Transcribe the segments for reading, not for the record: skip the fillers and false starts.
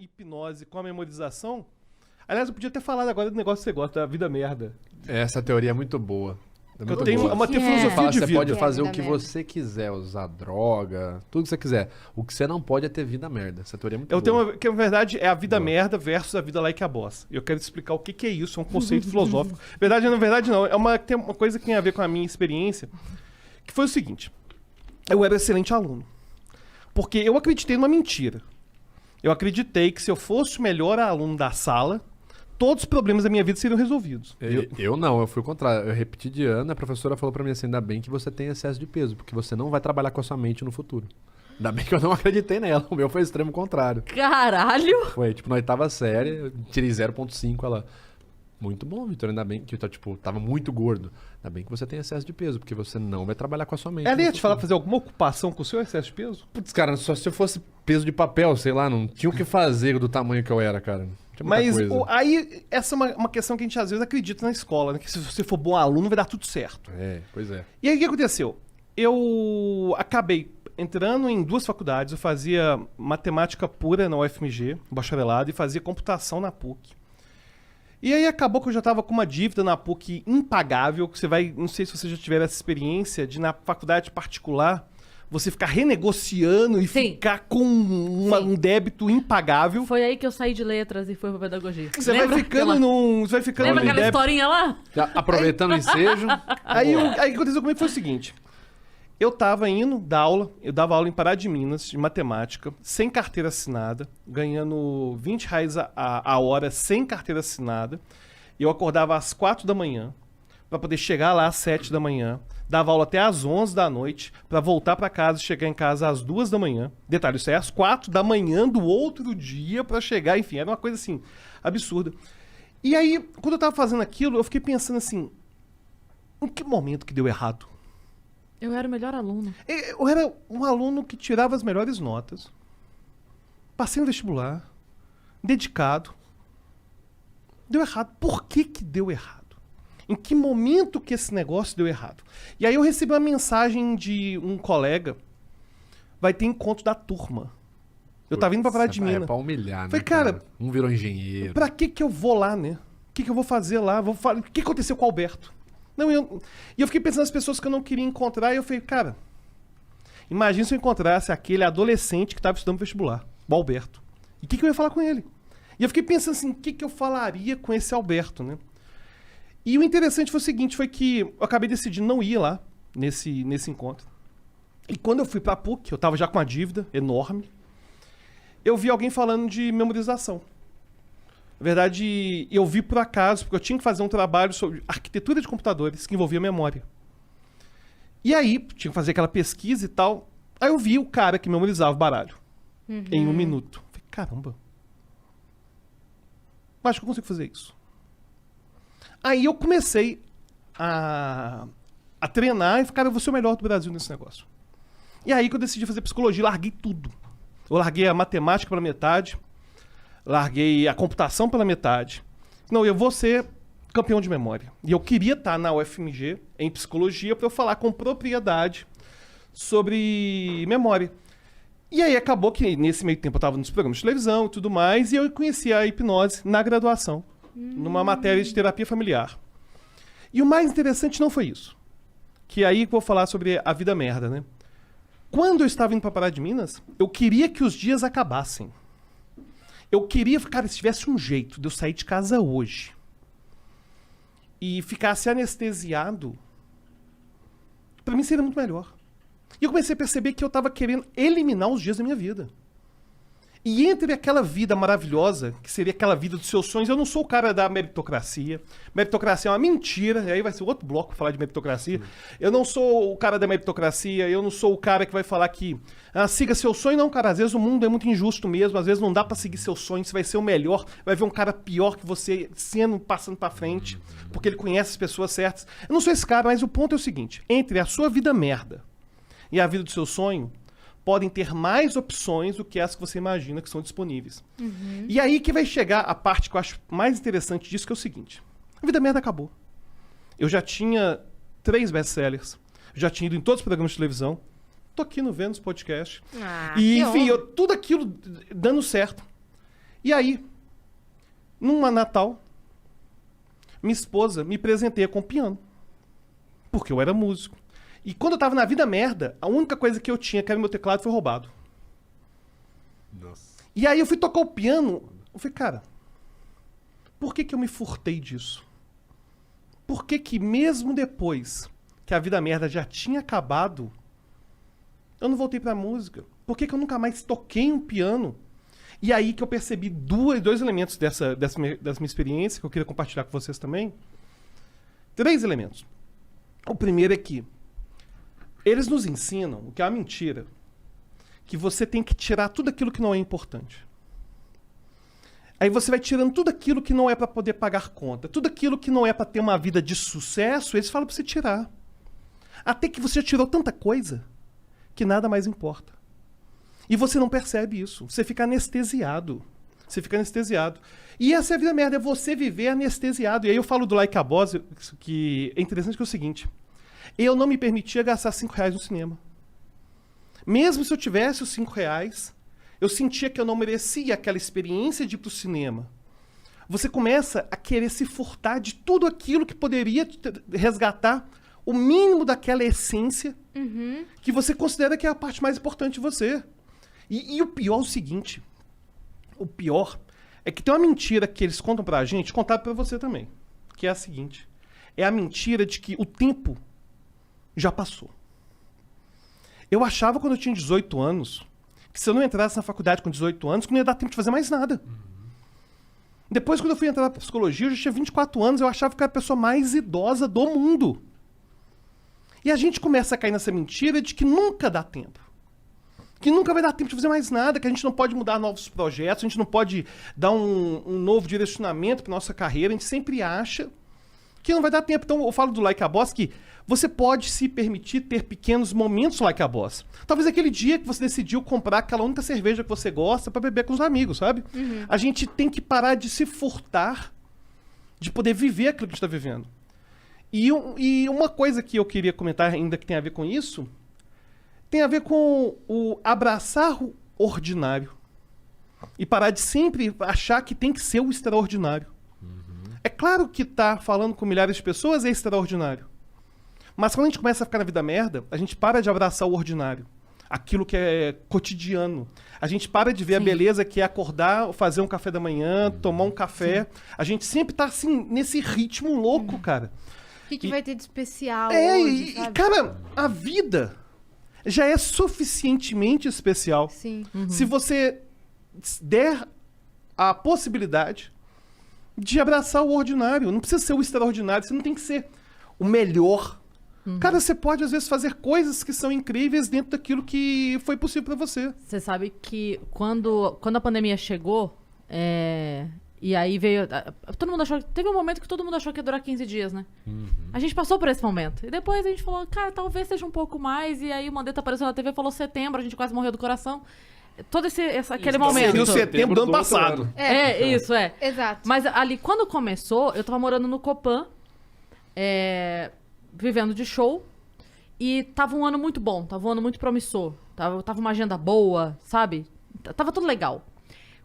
hipnose com a memorização. Aliás, eu podia ter falado agora do negócio que você gosta, da vida merda. Essa teoria é muito boa. É muito Eu tenho boa. uma filosofia Fala, de você vida. pode fazer vida o que merda. você quiser, usar droga, tudo que você quiser. O que você não pode é ter vida merda. Essa teoria é muito Eu tenho boa. uma, que na verdade é a vida Boa. merda versus a vida like a boss. Eu quero te explicar o que que é isso, é um conceito filosófico. Na verdade não, tem uma coisa que tem a ver com a minha experiência, que foi o seguinte: eu era excelente aluno. Porque eu acreditei numa mentira. Eu acreditei que se eu fosse o melhor aluno da sala, todos os problemas da minha vida seriam resolvidos. Eu não, eu fui o contrário. Eu repeti de ano, a professora falou pra mim assim, ainda bem que você tem excesso de peso, porque você não vai trabalhar com a sua mente no futuro. Ainda bem que eu não acreditei nela, o meu foi o extremo contrário. Caralho! Foi, tipo, na oitava série, eu tirei 0,5, ela... Muito bom, Vitor, ainda bem que eu, tipo, tava muito gordo. Ainda bem que você tem excesso de peso, porque você não vai trabalhar com a sua mente. Ela no ia te falar futuro. pra fazer alguma ocupação com o seu excesso de peso? Putz, cara, só se eu fosse peso de papel, sei lá, não tinha o que fazer do tamanho que eu era, cara. Não tinha muita Mas coisa. aí, essa é uma questão que a gente às vezes acredita na escola, né? Que se você for bom aluno vai dar tudo certo. É, pois é. E aí o que aconteceu? Eu acabei entrando em duas faculdades. Eu fazia matemática pura na UFMG, bacharelado, e fazia computação na PUC. E aí acabou que eu já estava com uma dívida na PUC impagável, que você vai, não sei se você já tiver essa experiência, de na faculdade particular, você ficar renegociando e Sim. ficar com um débito impagável. Foi aí que eu saí de letras e fui pra pedagogia. Você vai ficando num... Você vai ficando Lembra num aquela débito. historinha lá? Já aproveitando o ensejo. Aí o que aconteceu comigo foi o seguinte. Eu tava indo dar aula, eu dava aula em Pará de Minas, de matemática, sem carteira assinada, ganhando R$20 a hora sem carteira assinada. Eu acordava às 4 da manhã, para poder chegar lá às 7 da manhã, dava aula até às 11 da noite, para voltar para casa e chegar em casa às 2 da manhã. Detalhe, isso é às 4 da manhã do outro dia para chegar, enfim, era uma coisa assim, absurda. E aí, quando eu tava fazendo aquilo, eu fiquei pensando assim, em que momento que deu errado? Eu era o melhor aluno. Eu era um aluno que tirava as melhores notas. Passei no vestibular. Dedicado. Deu errado. Por que que deu errado? Em que momento que esse negócio deu errado? E aí eu recebi uma mensagem de um colega. Vai ter encontro da turma. Eu tava indo pra Pará de É Minas. pra humilhar, né? Falei, cara, um virou engenheiro. Pra que que eu vou lá, né? O que que eu vou fazer lá? O que aconteceu com o Alberto? Não, e eu fiquei pensando nas pessoas que eu não queria encontrar e eu falei, cara, imagina se eu encontrasse aquele adolescente que estava estudando pro vestibular, o Alberto. E o que que eu ia falar com ele? E eu fiquei pensando assim, o que que eu falaria com esse Alberto, né? E o interessante foi o seguinte, foi que eu acabei decidindo não ir lá nesse encontro. E quando eu fui pra PUC, eu tava já com uma dívida enorme, eu vi alguém falando de memorização. Na verdade, eu vi por acaso, porque eu tinha que fazer um trabalho sobre arquitetura de computadores que envolvia memória. E aí, tinha que fazer aquela pesquisa e tal. Aí eu vi o cara que memorizava o baralho em 1 minuto. Falei, caramba. Acho que eu consigo fazer isso. Aí eu comecei a treinar e falei, cara, eu vou ser o melhor do Brasil nesse negócio. E aí que eu decidi fazer psicologia, larguei tudo. Eu larguei a matemática pela metade, larguei a computação pela metade. Não, eu vou ser campeão de memória. E eu queria estar na UFMG, em psicologia, para eu falar com propriedade sobre memória. E aí acabou que nesse meio tempo eu estava nos programas de televisão e tudo mais, e eu conheci a hipnose na graduação, numa matéria de terapia familiar. E o mais interessante não foi isso. Que aí que eu vou falar sobre a vida merda, né? Quando eu estava indo para Pará de Minas, eu queria que os dias acabassem. Eu queria, cara, se tivesse um jeito de eu sair de casa hoje e ficasse anestesiado, pra mim seria muito melhor. E eu comecei a perceber que eu tava querendo eliminar os dias da minha vida. E entre aquela vida maravilhosa, que seria aquela vida dos seus sonhos, eu não sou o cara da meritocracia. Meritocracia é uma mentira, e aí vai ser outro bloco pra falar de meritocracia. Eu não sou o cara da meritocracia, eu não sou o cara que vai falar que siga seu sonho. Não, cara, às vezes o mundo é muito injusto mesmo, às vezes não dá pra seguir seu sonho, você vai ser o melhor, vai ver um cara pior que você passando pra frente, porque ele conhece as pessoas certas. Eu não sou esse cara, mas o ponto é o seguinte, entre a sua vida merda e a vida do seu sonho, podem ter mais opções do que as que você imagina que são disponíveis. E aí que vai chegar a parte que eu acho mais interessante disso, que é o seguinte. A vida merda acabou. Eu já tinha 3 best-sellers, já tinha ido em todos os programas de televisão, tô aqui no Vênus Podcast. Ah, E, que enfim, honra. tudo aquilo dando certo. E aí, numa Natal, minha esposa me presenteia com piano. Porque eu era músico. E quando eu tava na vida merda, a única coisa que eu tinha, que era meu teclado, foi roubado. Nossa. E aí eu fui tocar o piano, eu falei, cara, por que eu me furtei disso? Por que mesmo depois que a vida merda já tinha acabado, eu não voltei pra música? Por que eu nunca mais toquei um piano? E aí que eu percebi dois elementos dessa minha experiência, que eu queria compartilhar com vocês também. 3 elementos. O primeiro é que eles nos ensinam, o que é uma mentira, que você tem que tirar tudo aquilo que não é importante. Aí você vai tirando tudo aquilo que não é para poder pagar conta, tudo aquilo que não é para ter uma vida de sucesso, eles falam para você tirar. Até que você já tirou tanta coisa que nada mais importa. E você não percebe isso. Você fica anestesiado. Você fica anestesiado. E essa é a vida merda, é você viver anestesiado. E aí eu falo do Like a Boss, que é interessante, que é o seguinte. Eu não me permitia gastar R$5 no cinema. Mesmo se eu tivesse os R$5, eu sentia que eu não merecia aquela experiência de ir pro cinema. Você começa a querer se furtar de tudo aquilo que poderia resgatar o mínimo daquela essência que você considera que é a parte mais importante de você. E o pior é o seguinte. O pior é que tem uma mentira que eles contam pra gente, contaram pra você também. Que é a seguinte. É a mentira de que o tempo já passou. Eu achava quando eu tinha 18 anos que se eu não entrasse na faculdade com 18 anos, que não ia dar tempo de fazer mais nada. Depois, quando eu fui entrar na psicologia, eu já tinha 24 anos, eu achava que eu era a pessoa mais idosa do mundo. E a gente começa a cair nessa mentira de que nunca dá tempo. Que nunca vai dar tempo de fazer mais nada, que a gente não pode mudar novos projetos, a gente não pode dar um novo direcionamento para nossa carreira, a gente sempre acha que não vai dar tempo. Então eu falo do Like a Boss que você pode se permitir ter pequenos momentos Like a Boss. Talvez aquele dia que você decidiu comprar aquela única cerveja que você gosta para beber com os amigos, sabe? A gente tem que parar de se furtar de poder viver aquilo que a gente está vivendo. E uma coisa que eu queria comentar ainda que tem a ver com isso, tem a ver com o abraçar o ordinário. E parar de sempre achar que tem que ser o extraordinário. É claro que tá falando com milhares de pessoas é extraordinário. Mas quando a gente começa a ficar na vida merda, a gente para de abraçar o ordinário. Aquilo que é cotidiano. A gente para de ver a beleza que é acordar, fazer um café da manhã, tomar um café. A gente sempre tá assim, nesse ritmo louco, cara. O que vai ter de especial hoje, sabe? Cara, a vida já é suficientemente especial. Sim. Se você der a possibilidade de abraçar o ordinário. Não precisa ser o extraordinário, você não tem que ser o melhor. Cara, você pode às vezes fazer coisas que são incríveis dentro daquilo que foi possível pra você. Você sabe que quando a pandemia chegou, e aí veio... Todo mundo achou... Teve um momento que todo mundo achou que ia durar 15 dias, né? A gente passou por esse momento. E depois a gente falou, cara, talvez seja um pouco mais. E aí o Mandetta apareceu na TV e falou setembro, a gente quase morreu do coração. Todo aquele momento. Seria o setembro do ano passado. Isso. Exato. Mas ali, quando começou, eu tava morando no Copan, vivendo de show, e tava um ano muito bom, tava um ano muito promissor. Tava uma agenda boa, sabe? Tava tudo legal.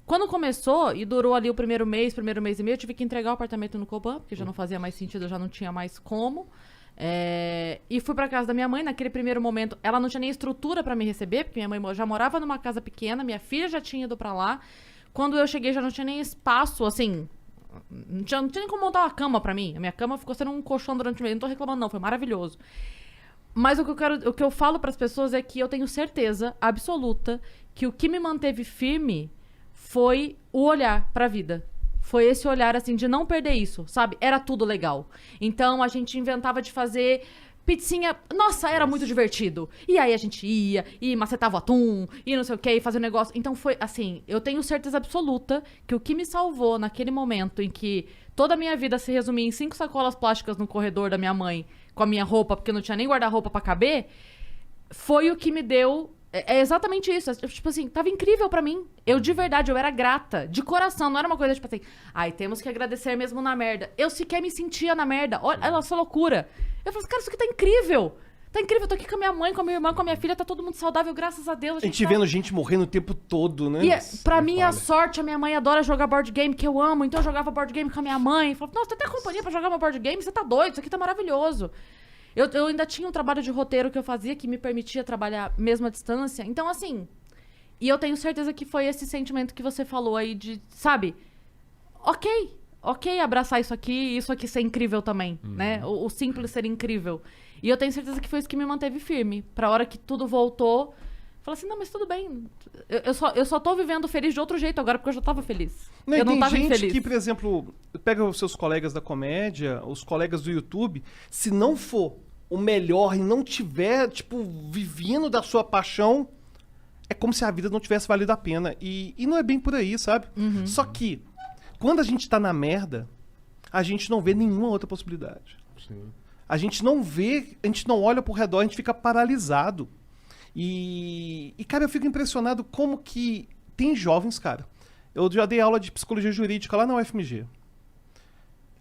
Quando começou, e durou ali o primeiro mês e meio, eu tive que entregar o apartamento no Copan, porque já não fazia mais sentido, eu já não tinha mais como. E fui pra casa da minha mãe. Naquele primeiro momento, ela não tinha nem estrutura pra me receber, porque minha mãe já morava numa casa pequena, minha filha já tinha ido pra lá. Quando eu cheguei, já não tinha nem espaço, assim, não tinha nem como montar uma cama pra mim. A minha cama ficou sendo um colchão durante o mês. Não tô reclamando não, foi maravilhoso. Mas o que eu falo pras pessoas é que eu tenho certeza absoluta que o que me manteve firme foi o olhar pra vida. Foi esse olhar, assim, de não perder isso, sabe? Era tudo legal. Então, a gente inventava de fazer pizzinha. Nossa, era muito divertido. E aí a gente ia, e macetava o atum, e não sei o quê, e fazia um negócio. Então, foi assim, eu tenho certeza absoluta que o que me salvou naquele momento em que toda a minha vida se resumia em 5 sacolas plásticas no corredor da minha mãe, com a minha roupa, porque não tinha nem guarda-roupa pra caber, foi o que me deu... É exatamente isso. Tipo assim, tava incrível pra mim. Eu, de verdade, eu era grata. De coração. Não era uma coisa, tipo assim... Ai, temos que agradecer mesmo na merda. Eu sequer me sentia na merda. Olha essa loucura. Eu falei, cara, isso aqui tá incrível. Tá incrível, eu tô aqui com a minha mãe, com a minha irmã, com a minha filha, tá todo mundo saudável, graças a Deus. A gente tá... vendo gente morrendo o tempo todo, né? E pra nem minha fale. sorte, a minha mãe adora jogar board game, que eu amo, então eu jogava board game com a minha mãe. Falou, nossa, tem até companhia pra jogar uma board game? Você tá doido, isso aqui tá maravilhoso. Eu ainda tinha um trabalho de roteiro que eu fazia que me permitia trabalhar mesmo à distância. Então, assim... E eu tenho certeza que foi esse sentimento que você falou aí de, sabe? Ok abraçar isso aqui ser incrível também, né? O simples ser incrível. E eu tenho certeza que foi isso que me manteve firme. Pra hora que tudo voltou, falei assim, não, mas tudo bem. Eu só tô vivendo feliz de outro jeito agora, porque eu já tava feliz. Não, eu não tem tava gente infeliz. que, por exemplo, pega os seus colegas da comédia, os colegas do YouTube, se não for o melhor e não tiver, tipo, vivendo da sua paixão, é como se a vida não tivesse valido a pena. E não é bem por aí, sabe? Só que, quando a gente tá na merda, a gente não vê nenhuma outra possibilidade. Sim. A gente não vê, a gente não olha pro redor, a gente fica paralisado. E, cara, eu fico impressionado como que tem jovens, cara. Eu já dei aula de psicologia jurídica lá na UFMG.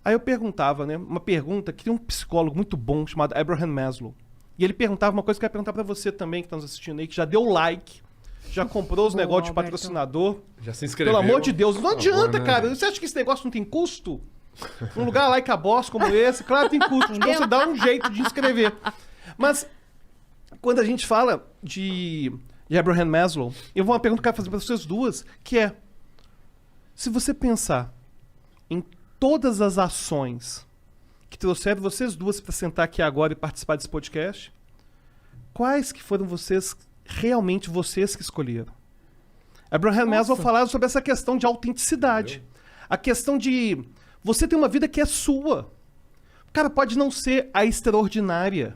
Aí eu perguntava, né, uma pergunta que tem um psicólogo muito bom chamado Abraham Maslow. E ele perguntava uma coisa que eu ia perguntar pra você também, que tá nos assistindo aí, que já deu like, já comprou os Boa, negócios de Alberto. patrocinador. Já se inscreveu? Pelo amor de Deus, não Por adianta, favor, né? cara. Você acha que esse negócio não tem custo? Um lugar like a boss como esse, claro, tem custo. Então você dá um jeito de inscrever. Mas, quando a gente fala de Abraham Maslow, eu vou uma pergunta que eu quero fazer para vocês duas, que é, se você pensar em todas as ações que trouxeram vocês duas para sentar aqui agora e participar desse podcast, quais que foram realmente vocês que escolheram? Abraham Maslow falava sobre essa questão de autenticidade. A questão de você ter uma vida que é sua. Cara, pode não ser a extraordinária,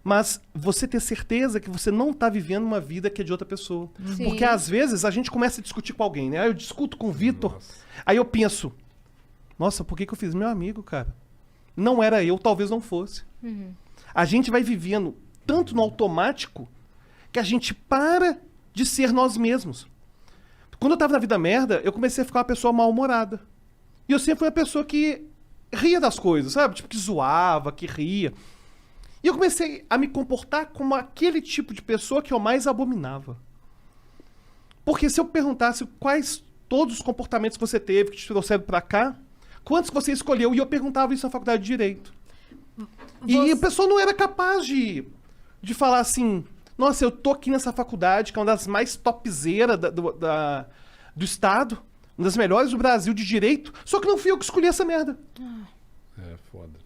mas você ter certeza que você não está vivendo uma vida que é de outra pessoa. Sim. Porque às vezes a gente começa a discutir com alguém, né? Aí eu discuto com o Vitor, aí eu penso, nossa, por que eu fiz meu amigo, cara? Não era eu, talvez não fosse. A gente vai vivendo tanto no automático que a gente para de ser nós mesmos. Quando eu tava na vida merda, eu comecei a ficar uma pessoa mal-humorada. E eu sempre fui uma pessoa que ria das coisas, sabe? Tipo, que zoava, que ria. E eu comecei a me comportar como aquele tipo de pessoa que eu mais abominava. Porque se eu perguntasse quais todos os comportamentos que você teve, que te trouxeram pra cá, quantos que você escolheu? E eu perguntava isso na faculdade de Direito. E a pessoa não era capaz de falar assim, nossa, eu tô aqui nessa faculdade, que é uma das mais topzeiras do estado, uma das melhores do Brasil de Direito, só que não fui eu que escolhi essa merda. É, foda.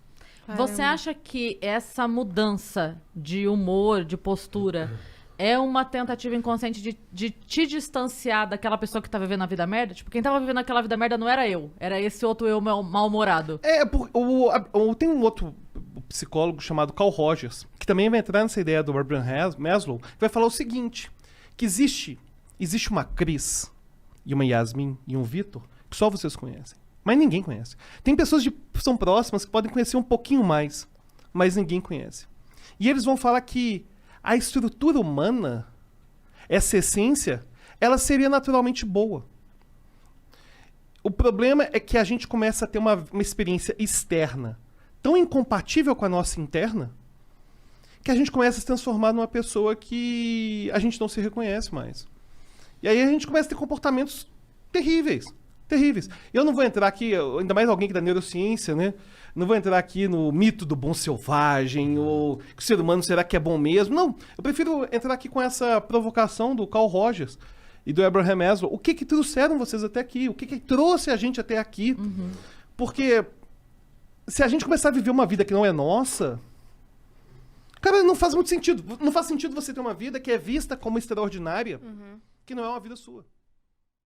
Você acha que essa mudança de humor, de postura, é uma tentativa inconsciente de te distanciar daquela pessoa que tá vivendo a vida merda? Tipo, quem tava vivendo aquela vida merda não era eu, era esse outro eu mal-humorado. Tem um outro psicólogo chamado Carl Rogers, que também vai entrar nessa ideia do Abraham Maslow, que vai falar o seguinte, que existe uma Cris, e uma Yasmin, e um Vitor, que só vocês conhecem. Mas ninguém conhece. Tem pessoas que são próximas que podem conhecer um pouquinho mais, mas ninguém conhece. E eles vão falar que a estrutura humana, essa essência, ela seria naturalmente boa. O problema é que a gente começa a ter uma experiência externa tão incompatível com a nossa interna que a gente começa a se transformar numa pessoa que a gente não se reconhece mais. E aí a gente começa a ter comportamentos terríveis. Terríveis. Eu não vou entrar aqui, ainda mais alguém que da neurociência, né? Não vou entrar aqui no mito do bom selvagem, ou que o ser humano será que é bom mesmo. Não, eu prefiro entrar aqui com essa provocação do Carl Rogers e do Abraham Maslow. O que trouxeram vocês até aqui? O que trouxe a gente até aqui? Porque se a gente começar a viver uma vida que não é nossa, cara, não faz muito sentido. Não faz sentido você ter uma vida que é vista como extraordinária, que não é uma vida sua.